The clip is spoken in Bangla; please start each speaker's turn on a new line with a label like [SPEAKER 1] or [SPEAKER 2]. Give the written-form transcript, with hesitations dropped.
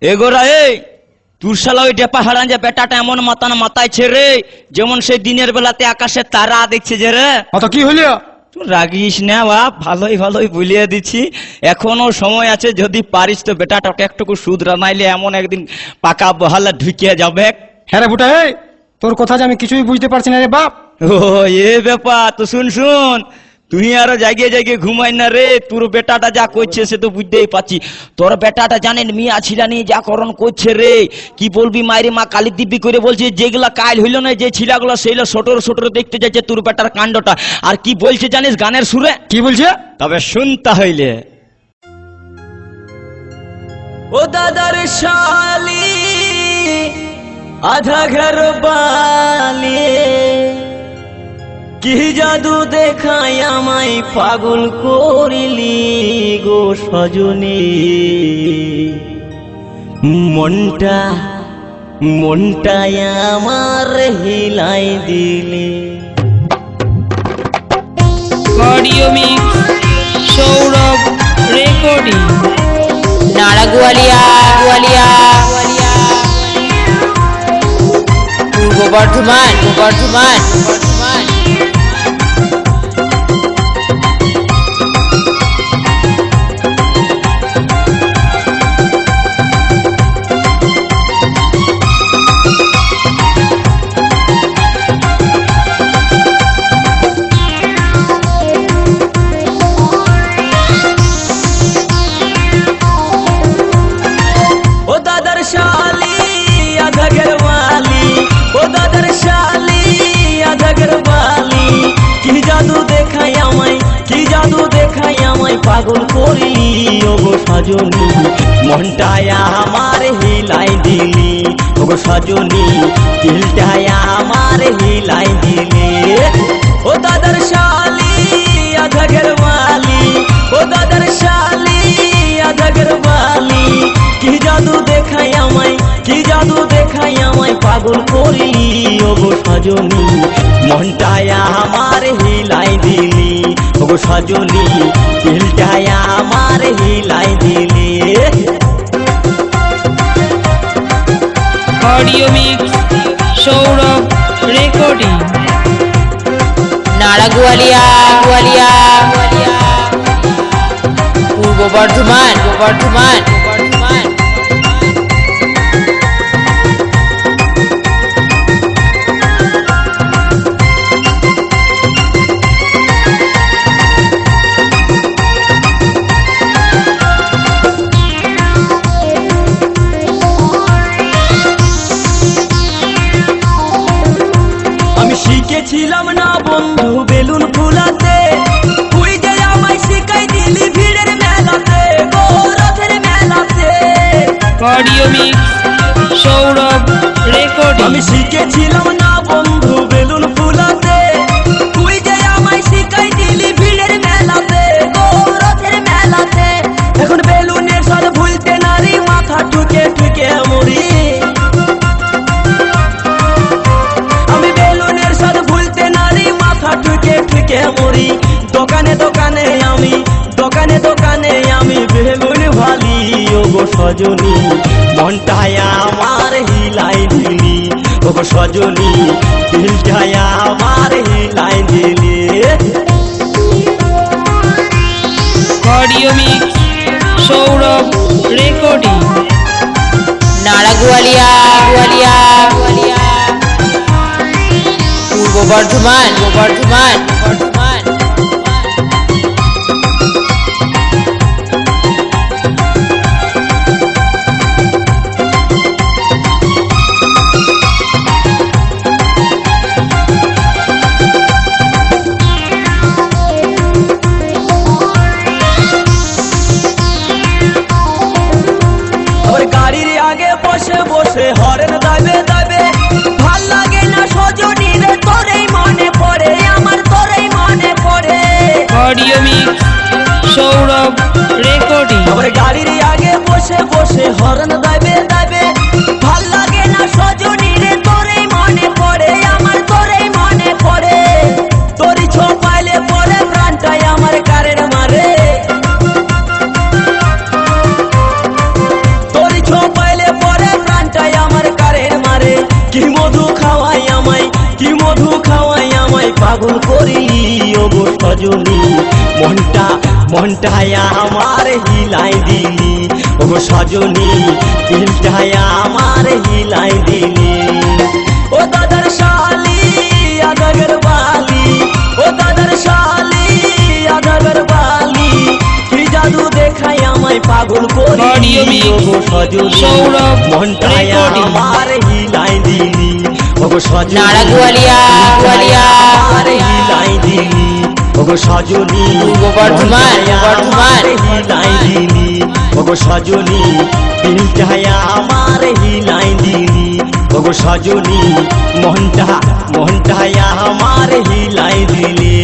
[SPEAKER 1] এগোরা এই তোর শালা ওই ডেপা হারান যে বেটাটা এমন মাতান মাতাইছে রে যেমন সেই দিনের বেলাতে আকাশে তারা দেখছে যে রে।
[SPEAKER 2] অত কি হইলো?
[SPEAKER 1] তুই রাগিস না বাপ, ভালোই ভালোই বলিয়ে দিচ্ছি, এখনো সময় আছে, যদি পারিস তো বেটাটাকে একটুকু শুধরা, নাইলে এমন একদিন পাকা বহালে ঢুকিয়ে যাবে।
[SPEAKER 2] হ্যাঁ রে বুটা, এই তোর কথা যে আমি কিছুই বুঝতে পারছি না রে বাপ।
[SPEAKER 1] ও এ ব্যাপার তো, শুন শুন, তুই আরো জায়গায় জায়গায় ঘুমাই না রে, তোর বেটাটা যা করছে সে তো বুঝতেই পারছি। তোর বেটাটা জানেন মিয়া ছিলানি যা করণ করছে রে, কি বলবি, মায়ের মা কালী দিব্যি করে বলছে যেগুলা কাল হইল না, যে ছিলাগুলো সেইগুলো সটর সটর দেখতে যাচ্ছে তোর বেটার কাণ্ডটা। আর কি বলছে জানিস গানের সুরে?
[SPEAKER 2] কি বলছে?
[SPEAKER 1] তবে শুনতে হইলে, ও দাদার শালি আধা ঘর বালি, কি জাদু দেখাই আমায় পাগল করিলি গো সজনী, মনটা মনটাই আমার হিলাই দিলি।
[SPEAKER 3] অডিও মিক্স সৌরভ রেকর্ডিং, নাড়াগুয়ালিয়া পূর্ব বর্ধমান।
[SPEAKER 1] পাগল করিলি ওগো সজনী, মনটায় আমার হিলাই দিলি ওগো সজনী, দিলটায় আমার হিলাই দিলি। ও দাদার শালি আধা ঘরওয়ালি, ও দাদার শালি আধা ঘরওয়ালি, কি জাদু দেখাই আমায়, কি জাদু দেখাই আমায় পাগল করিলি ওগো সজনী, মনটায় আমার হিলাই দিলি ওগো সজনী, দিলটায় আমার হিলাই দিলি।
[SPEAKER 3] অডিও মিক্স সৌরভ রেকর্ডিং, নাড়াগুয়ালিয়া পূর্ব বর্ধমান।
[SPEAKER 1] শিখেছিলাম না বন্ধু বেলুন ফুলাতে, তুই যে আমায় শিখাই দিলি ভিড়ের মেলাতে, রথের মেলাতে।
[SPEAKER 3] অডিও মিক্স সৌরভ রেকর্ডিং,
[SPEAKER 1] আমি শিখেছিলাম না বন্ধু বেলুন ফুলাতে, তুই যে আমায় শিখাই দিলি ভিড়ের মেলাতে, রথের মেলাতে। এখন বেলুনের স্বাদ ভুলতে নারী মাথা ঠুকে ঠুকে মরি, মরি। দোকানে দোকানে আমি বেগুন ভালি ওগো সজনী, মনটায় আমার হিলাই দিলি ওগো সজনী, দিলটায় আমার হিলাই দিলি।
[SPEAKER 3] অডিও মিক্স সৌরভ রেকর্ডিং, নাড়াগুয়ালিয়া পূর্ব বর্ধমান।
[SPEAKER 1] গাড়ির আগে বসে বসে হরেন দাবে দাবে, ভাল লাগে না সজনী রে, তোরেই মনে পড়ে আমার, তোরেই মনে পড়ে।
[SPEAKER 3] অডিও মিক্স সৌরভ রেকর্ডিং,
[SPEAKER 1] আমার গাড়ির আগে বসে বসে হরেন দাবে দাবে, ভাল লাগে না সজনী রে, তোরেই মনে পড়ে আমার, তোরেই মনে পড়ে। তোরই ছো পাইলে পরে প্রাণটাই আমার কারের মারে, তোরই ছো পাইলে পাগল করিলি ওগো সজনী মনটায় আমার হিলাই দিলি ওগো সজনী দিলটায় আমার হিলাই দিলি ও দাদার শালি আদাগর বালি ও দাদার শালি আদাগর বালি তুই জাদু দেখাই আমায় পাগল
[SPEAKER 3] Audio
[SPEAKER 1] করিলি
[SPEAKER 3] mix,
[SPEAKER 1] ওগো সজনী
[SPEAKER 3] সৌরভ
[SPEAKER 1] মনটায়
[SPEAKER 3] recording।
[SPEAKER 1] আমার হিলাই দিলি ওগো সজনী
[SPEAKER 3] নাড়া গোয়ালিয়া, গোয়ালিয়া।
[SPEAKER 1] আমার হিলাই দিলি ওগো সজনী
[SPEAKER 3] পূর্ব বর্ধমান, বর্ধমান।
[SPEAKER 1] হিলাই দিলি ওগো সজনী দিলটায় আমার হিলাই দিলি ওগো সজনী মনটায় আমার হিলাই দিলি